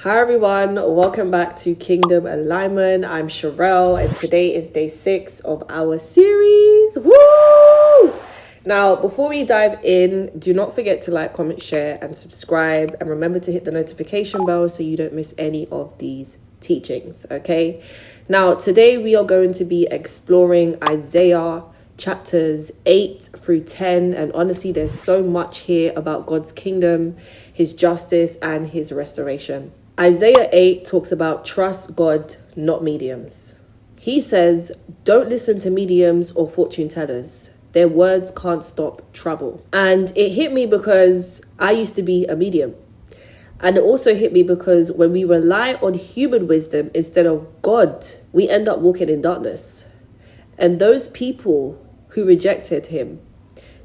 Hi everyone, welcome back to Kingdom Alignment. I'm Sherelle and today is day 6 of our series. Woo! Now, before we dive in, do not forget to like, comment, share and subscribe, and remember to hit the notification bell so you don't miss any of these teachings, okay? Now, today we are going to be exploring Isaiah chapters 8 through 10, and honestly there's so much here about God's kingdom, his justice and his restoration. Isaiah 8 talks about trust God, not mediums. He says, don't listen to mediums or fortune tellers. Their words can't stop trouble. And it hit me because I used to be a medium. And it also hit me because when we rely on human wisdom instead of God, we end up walking in darkness. And those people who rejected him,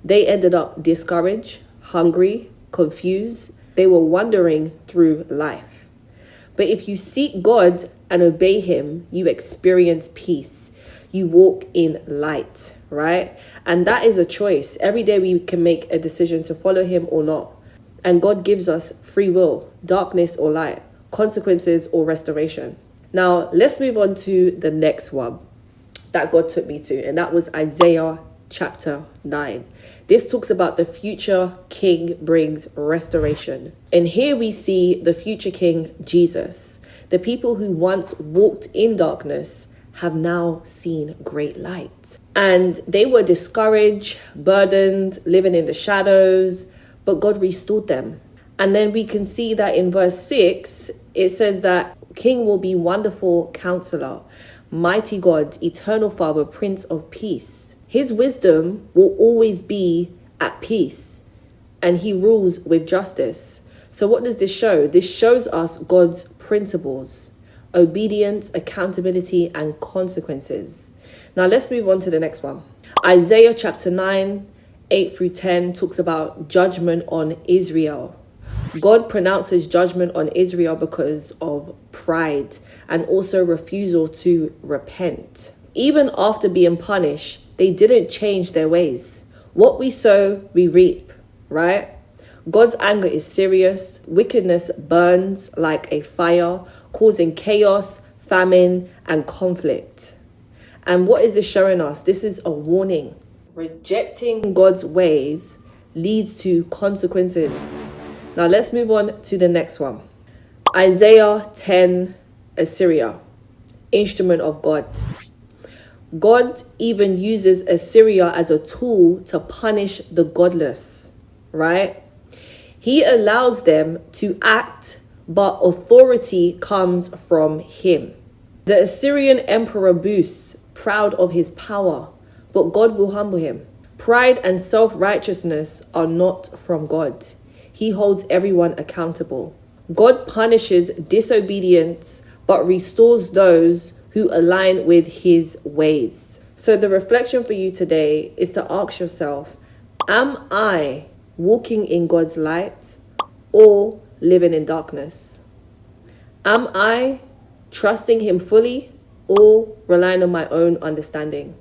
they ended up discouraged, hungry, confused. They were wandering through life. But if you seek God and obey him, you experience peace. You walk in light, right? And that is a choice. Every day we can make a decision to follow him or not. And God gives us free will, darkness or light, consequences or restoration. Now, let's move on to the next one that God took me to, and that was Isaiah chapter 9. This talks about the future king brings restoration. And here we see the future king, Jesus. The people who once walked in darkness have now seen great light. And they were discouraged, burdened, living in the shadows, but God restored them. And then we can see that in verse 6, it says that King will be Wonderful Counselor, Mighty God, Eternal Father, Prince of Peace. His wisdom will always be at peace, and he rules with justice. So what does this show? This shows us God's principles, obedience, accountability, and consequences. Now let's move on to the next one. Isaiah chapter 9, 8 through 10 talks about judgment on Israel. God pronounces judgment on Israel because of pride and also refusal to repent. Even after being punished, they didn't change their ways. What we sow, we reap, right? God's anger is serious. Wickedness burns like a fire, causing chaos, famine, and conflict. And what is this showing us? This is a warning. Rejecting God's ways leads to consequences. Now let's move on to the next one. Isaiah 10, Assyria, instrument of God. God even uses Assyria as a tool to punish the godless, right? He allows them to act, but authority comes from him. The Assyrian emperor boasts, proud of his power, but God will humble him. Pride and self-righteousness are not from God. He holds everyone accountable. God punishes disobedience, but restores those who align with his ways. So the reflection for you today is to ask yourself, am I walking in God's light or living in darkness? Am I trusting him fully or relying on my own understanding?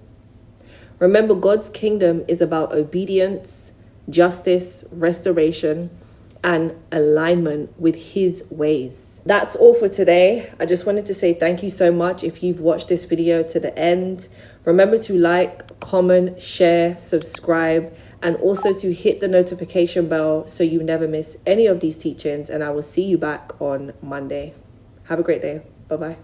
Remember, God's kingdom is about obedience, justice, restoration, and alignment with his ways. That's all for today. I just wanted to say thank you so much if you've watched this video to the end. Remember to like, comment, share, subscribe, and also to hit the notification bell so you never miss any of these teachings. And I will see you back on Monday. Have a great day. Bye-bye.